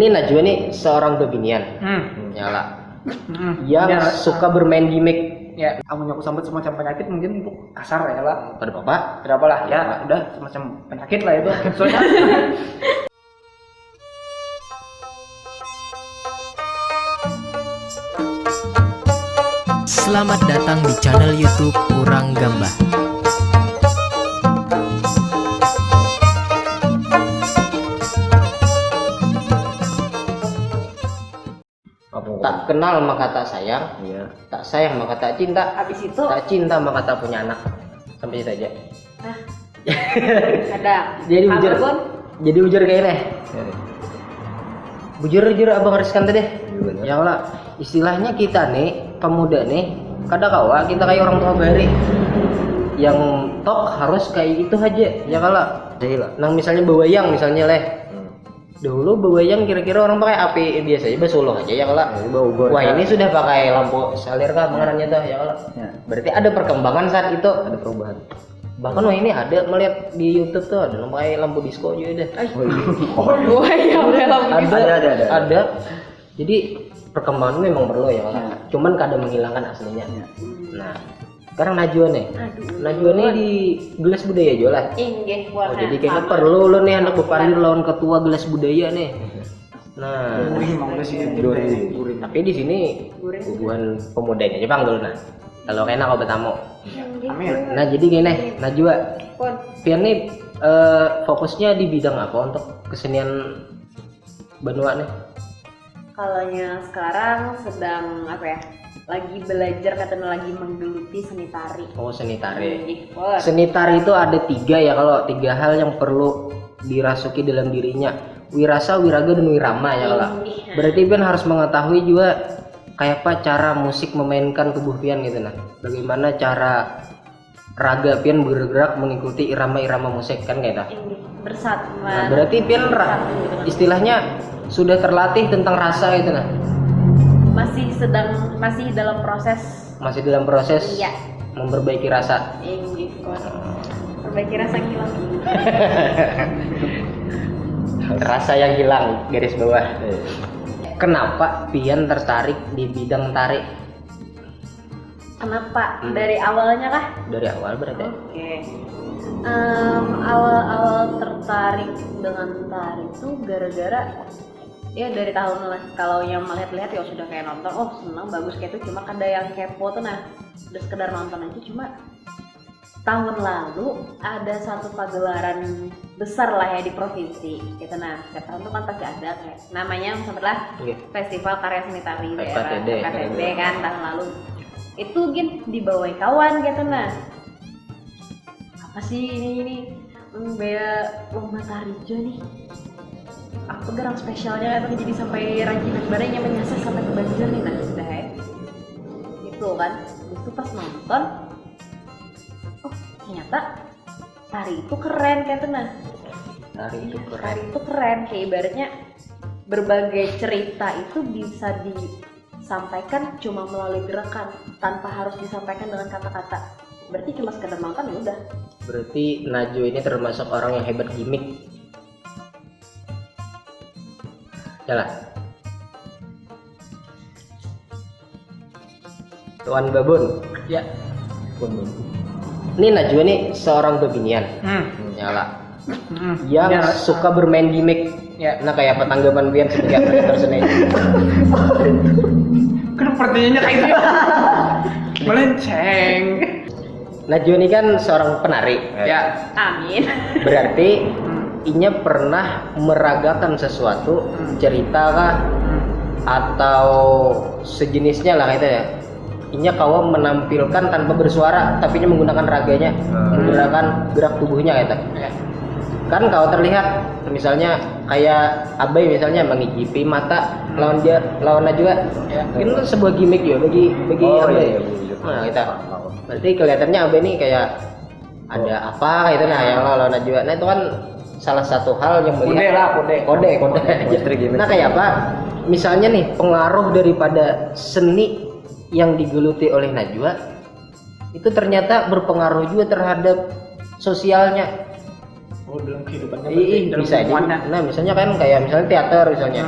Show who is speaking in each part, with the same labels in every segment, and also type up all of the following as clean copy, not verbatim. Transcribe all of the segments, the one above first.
Speaker 1: Ini Najwa nih seorang beginian. Nyala. Yang suka bermain gimmick.
Speaker 2: Ya, kamu aku sambut semacam penyakit mungkin untuk kasar ya lah.
Speaker 1: Pada bapak?
Speaker 2: Berapa lah ya, udah semacam penyakit lah itu. Soalnya
Speaker 3: Selamat datang di channel YouTube Urang Gambah.
Speaker 1: Tak kenal maka tak sayang, tak sayang maka tak cinta.
Speaker 4: Habis itu
Speaker 1: Tak cinta maka tak punya anak. Sampai situ aja.
Speaker 4: ada
Speaker 1: Jadi bujur.
Speaker 4: Abang,
Speaker 1: Jadi bujur kayak ini. Bujur abang riskan tadi. Ya Allah, istilahnya kita nih pemuda nih, kadang kawa kita kayak orang tua bari yang tok harus kayak gitu aja ya kalau nang misalnya bewayang misalnya leh dulu bewayang kira-kira orang pakai api biasa aja basuluh aja ya kalau wah ini sudah pakai lampu salir kah pengarannya tuh ya kalau berarti ada perkembangan saat itu, ada perubahan. Bahkan wah ini ada melihat di YouTube tuh ada yang pakai lampu disco juga deh. Ada. Jadi perkembangan memang perlu ya kalau cuman kadang menghilangkan aslinya. Nah sekarang Najwa nih, Najwa nih di Gelas Budaya jualan.
Speaker 4: inggih
Speaker 1: Oh, jadi kayaknya perlu lo nih anak berpandir lawan ketua Gelas Budaya nih. Nah, tapi di sini hubungan pemudanya aja bang dulu nah. Kalau kayaknya kau bertamu. Nah jadi gini, Najwa, Pian nih fokusnya di bidang apa untuk kesenian Banua nih?
Speaker 4: Kalaunya sekarang sedang apa ya? Lagi belajar katanya lagi menggeluti seni tari.
Speaker 1: Oh seni tari.
Speaker 4: Inggih,
Speaker 1: Seni tari itu ada tiga ya, kalau tiga hal yang perlu dirasuki dalam dirinya: wirasa, wiraga, dan wirama ya kalau. Berarti Pian harus mengetahui juga kayak apa cara musik memainkan tubuh Pian gitu nah. Bagaimana cara raga Pian bergerak mengikuti irama-irama musik kan kayak gitu.
Speaker 4: bersatu.
Speaker 1: Nah, berarti Pian istilahnya sudah terlatih tentang rasa gitu nah.
Speaker 4: Masih dalam proses. Iya.
Speaker 1: Memperbaiki rasa.
Speaker 4: Inggih, perbaiki rasa hilang.
Speaker 1: Rasa yang hilang garis bawah. Kenapa Pian tertarik di bidang tari?
Speaker 4: Kenapa? Dari awalnya kah?
Speaker 1: Dari awal berarti.
Speaker 4: Oke. Awal tertarik dengan tari itu gara-gara ya dari tahun lah, kalau yang melihat-lihat ya sudah kayak nonton, oh senang bagus kayak itu, cuma ada yang kepo tuh nah udah sekedar nonton aja. Cuma tahun lalu ada satu pagelaran besar lah ya di provinsi gitu, nah setiap tahun tuh kan pasti ada kayak namanya sempatlah Festival Karya Seni Tari daerah FKTD kan tahun lalu itu dibawain kawan gitu. Nah apa sih ini bea lomba tari aja nih, apa gerang spesialnya kan jadi sampai rankingan barangnya menyasar sampai ke Banjar nih. Nah udah ya gitu kan. Itu pas nonton, oh ternyata tari itu keren kayak nah. Tari itu keren kayak ibaratnya berbagai cerita itu bisa disampaikan cuma melalui gerakan tanpa harus disampaikan dengan kata-kata. Berarti cuma sekedar nonton ya udah.
Speaker 1: Berarti Najwa ini termasuk orang yang hebat gimmick. Yalah. Tuan Babun.
Speaker 2: ya.
Speaker 1: Ini Najwa nih seorang beginian. Nyala. Yang suka bermain gimmick.
Speaker 2: Ya.
Speaker 1: Nah kayak apa tanggapan Pian sebagai aktor seni?
Speaker 2: Kenapa pertanyaannya kayak gitu? Melenceng.
Speaker 1: Najwa ini kan seorang penari.
Speaker 2: Ya.
Speaker 4: Amin.
Speaker 1: Berarti Inya pernah meragakan sesuatu, cerita kah atau sejenisnya lah gitu ya. Inya kawa menampilkan tanpa bersuara tapi Inya menggunakan raganya, menggunakan gerak tubuhnya gitu. Kan kau terlihat misalnya kayak Abai misalnya mengigipi mata lawan Najwa. Itu sebuah gimmick juga bagi Abai. Nah, kita berarti kelihatannya Abai ini kayak ada apa gitu nah yang lawan Najwa. Nah, itu kan salah satu hal yang melihat kode. Nah, kayak apa? Misalnya nih pengaruh daripada seni yang digeluti oleh Najwa itu ternyata berpengaruh juga terhadap sosialnya.
Speaker 2: Oh, dalam kehidupannya dalam
Speaker 1: Bisa aja.
Speaker 2: hubungannya.
Speaker 1: Nah, misalnya kan kayak misalnya teater misalnya.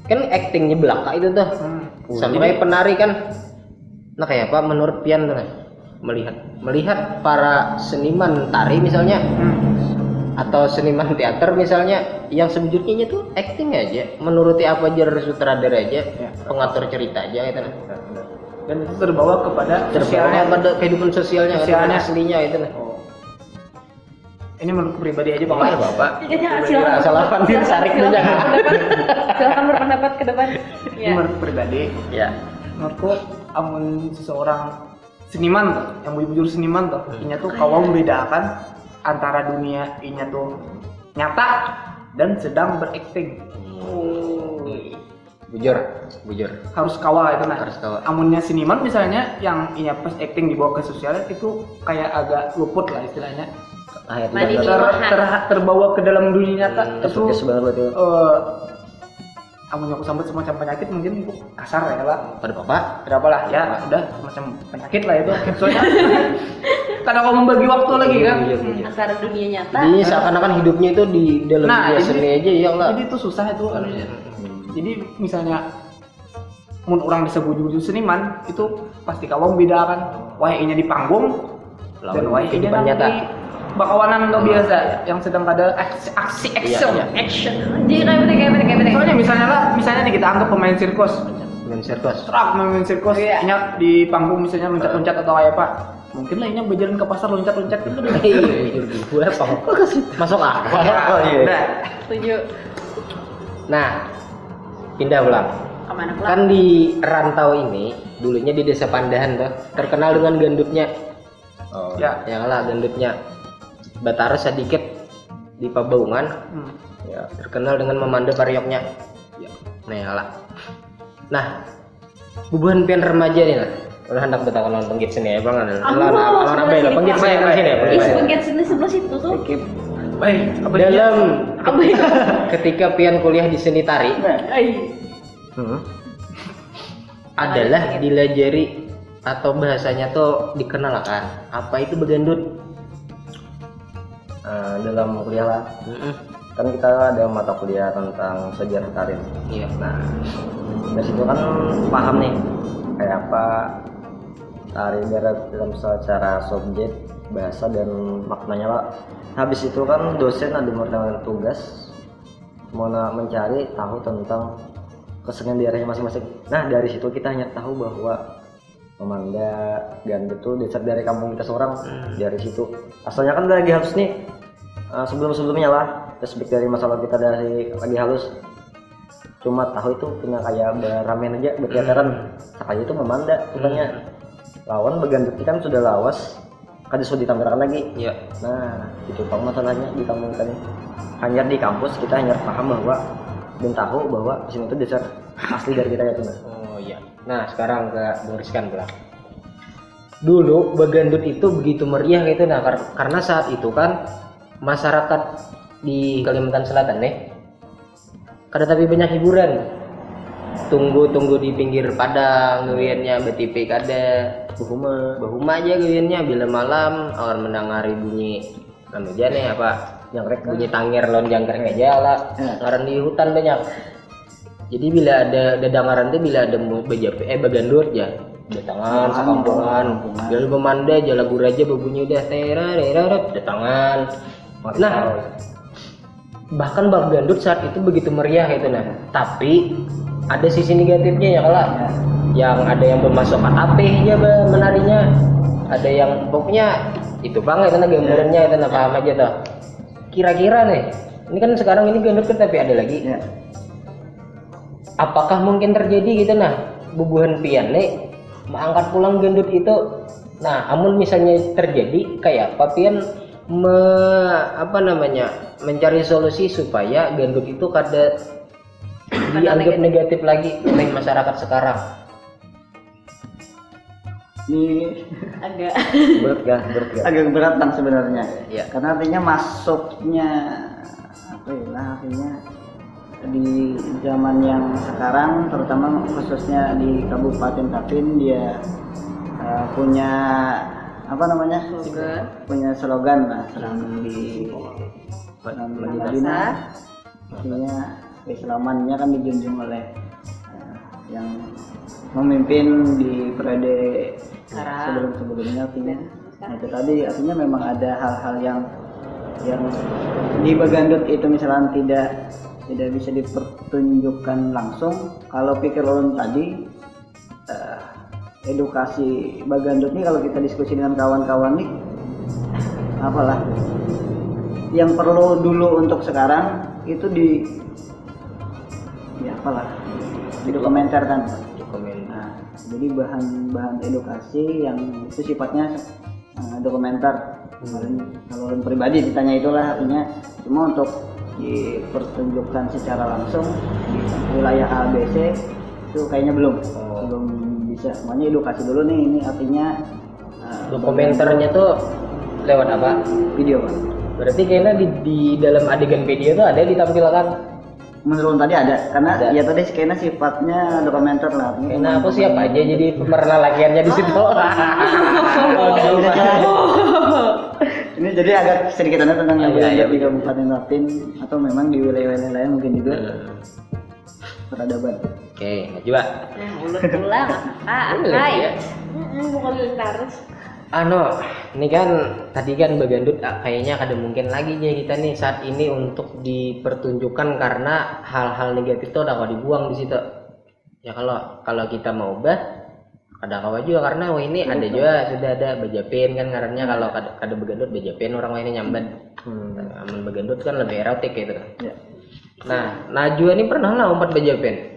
Speaker 1: Kan actingnya belaka itu tuh. Sama kayak penari kan. Nah, kayak apa menurut Pian tuh? Nah? Melihat para seniman tari misalnya atau seniman teater misalnya yang sebetulnya tuh acting aja, menuruti apa aja dari sutradara aja, pengatur cerita aja gitu nah.
Speaker 2: Dan itu terbawa kepada
Speaker 1: Terbawa pada kehidupan sosialnya,
Speaker 2: Sosialnya.
Speaker 1: aslinya itu nah.
Speaker 2: Ini menurut pribadi aja Bang.
Speaker 1: Ya, Bapak.
Speaker 4: Ya, silakan.
Speaker 1: Salah pandir sarik
Speaker 4: Silakan
Speaker 1: aja.
Speaker 4: silakan berpendapat ke depan.
Speaker 2: Ini
Speaker 4: Ya.
Speaker 2: menurut pribadi.
Speaker 1: Ya.
Speaker 2: Menurutku amun seseorang seniman tuh, yang bujur seniman tuh, inya tuh kau membedakan antara dunia inya tuh nyata dan sedang berakting.
Speaker 1: Bujur.
Speaker 2: Harus kawal itu nah.
Speaker 1: Harus kawal.
Speaker 2: Amunnya seniman misalnya yang inya pas acting dibawa ke sosial itu kayak agak luput lah istilahnya.
Speaker 4: Mandi di
Speaker 2: Terbawa ke dalam dunia nyata itu
Speaker 1: berarti.
Speaker 2: amunnya aku sampai semacam penyakit mungkin itu kasar ya lah.
Speaker 1: Pada Bapak.
Speaker 2: Kenapa lah ya udah semacam penyakit lah itu soalnya karena kau membagi waktu lagi kan.
Speaker 4: Antara dunia nyata.
Speaker 1: Jadi seakan-akan hidupnya itu di dalam
Speaker 2: Nah,
Speaker 1: dunia seni aja ya lah.
Speaker 2: Jadi itu susah itu. Jadi misalnya mun orang disebut seniman itu pasti kau membedakan wahainya di panggung dan wahainya
Speaker 1: kehidupan nyata.
Speaker 2: nanti bakawanan tuh biasa yang sedang ada aksi action.
Speaker 4: Action. Jadi kayak bener.
Speaker 2: Soalnya misalnya nih kita anggap pemain sirkus.
Speaker 1: Main sirkus.
Speaker 2: Main sirkus nya di panggung misalnya loncat-loncat atau kayak apa. Mungkin lah ini berjalan ke pasar loncat-loncat itu udah.
Speaker 1: Gue apa? Masuk akal.
Speaker 2: Udah.
Speaker 4: Setuju.
Speaker 1: Nah, pindah pulang.
Speaker 4: Kemana pula?
Speaker 1: Kan di rantau ini dulunya di desa Pandahan tuh terkenal dengan gandutnya.
Speaker 2: Ya.
Speaker 1: Ya lah gandutnya. Batara sedikit di Pabaungan. Ya, terkenal dengan memanda parioknya. Ya. Nah, bubuhan pian remaja nih lah. Udah hendak betah kalau penggit sini ya bang. Lawan apa ya? Penggit sini kan sini.
Speaker 4: Penggit sini sebelah situ tuh.
Speaker 2: Baik,
Speaker 1: Dalam ketika pian kuliah di seni tari adalah dilajari atau bahasanya tuh dikenalkan. Apa itu begandut?
Speaker 5: Dalam kuliah lah kan kita ada mata kuliah tentang sejarah tari.
Speaker 1: Iya.
Speaker 5: Nah dari situ kan paham nih kayak apa tari dalam secara subjek bahasa dan maknanya lah. Habis itu kan dosen ada memberikan tugas mau mencari tahu tentang kesenian daerahnya masing-masing. Nah dari situ kita hanya tahu bahwa memanda gandut itu dasar dari kampung kita seorang. Dari situ asalnya kan lagi halus nih sebelumnya lah flashback dari masalah kita dari lagi halus cuma tahu itu punya kayak beramen aja berteateran sekali itu memanda bukannya lawan begandut kan sudah lawas kan sudah ditampilkan lagi.
Speaker 1: Iya.
Speaker 5: Nah itu pak masalahnya di kampung kita nih hanya di kampus kita hanya paham bahwa dan tahu bahwa kesini itu dasar asli dari kita ya.
Speaker 1: Oh iya. Nah sekarang ke Bung Rizkan pula. Dulu begandut itu begitu meriah gitu nah karena saat itu kan masyarakat di Kalimantan Selatan nih kada tapi banyak hiburan. Tunggu di pinggir padang gawiannya BTP kada bahuma aja gawiannya bila malam awan mendengari bunyi anu aja nih apa jangkrek bunyi tangir lon jangkrek aja lah ngaran di hutan banyak. Jadi bila ada dedangaran tuh bila ada begandut ya datangan sekampungan bila pemanda jala guraja berbunyi udah tera datangan. Nah bahkan bab gandut saat itu begitu meriah itu nah tapi ada sisi negatifnya ya kalau yang ada yang bermasuk ape aja menarinya ada yang pokoknya itu bang itu nah gambarannya itu nah paham aja tuh kira-kira nih ini kan sekarang ini gandut kan tapi ada lagi apakah mungkin terjadi gitu nah bubuhan pian nih mengangkat pulang gandut itu nah amun misalnya terjadi kayak apa pian mencari solusi supaya gandut itu kada dianggap negatif lagi oleh masyarakat sekarang.
Speaker 5: Ini
Speaker 4: Agak
Speaker 5: agak berat bang sebenarnya
Speaker 1: Ya.
Speaker 5: karena artinya masuknya apa ya artinya di zaman yang sekarang terutama khususnya di Kabupaten Tapin dia punya apa namanya punya slogan lah sedang di
Speaker 6: Madinah artinya keislamannya kan dijunjung oleh yang memimpin di periode sebelum-sebelumnya artinya. Nah, itu tadi artinya memang ada hal-hal yang di Bagandut itu misalnya tidak bisa dipertunjukkan langsung. Kalau pikir ulun tadi edukasi Bagandut nih kalau kita diskusi dengan kawan-kawan nih apalah yang perlu dulu untuk sekarang itu didokumentarkan. Nah, jadi bahan edukasi yang itu sifatnya dokumenter. Kalau orang pribadi ditanya itulah artinya, cuma untuk dipertunjukkan secara langsung di wilayah ABC itu kayaknya belum bisa. Makanya edukasi dulu nih, ini artinya
Speaker 1: Dokumenternya tuh lewat apa?
Speaker 6: video Pak.
Speaker 1: Berarti kayaknya di dalam adegan video tuh ada ditampilkan.
Speaker 6: Menurut tadi ada, karena ya tadi kayaknya sifatnya dokumenter lah.
Speaker 1: Kayaknya aku siap aja jadi pemeran lakiannya di situ.
Speaker 6: Ini jadi agak sedikit tentang
Speaker 1: Iya,
Speaker 6: di Kabupaten Tapin atau memang di wilayah-wilayah lain mungkin juga peradaban.
Speaker 1: Oke, coba.
Speaker 4: Nah, ulut tulang,
Speaker 1: Ya.
Speaker 4: bukan terus.
Speaker 1: Ini kan tadi kan Bagandut kayaknya ada mungkin lagi ya kita nih saat ini untuk dipertunjukkan karena hal-hal negatif tuh udah kau dibuang di situ. Ya kalau kita mau ubah ada kawa juga karena ini ada juga sudah ada bejapin kan karena kalau ada Bagandut bejapin orang lainnya nyambat. Aman Bagandut kan lebih erotik gitu.
Speaker 6: Ya.
Speaker 1: Nah, Najwa ini pernah lah umpat bejapin.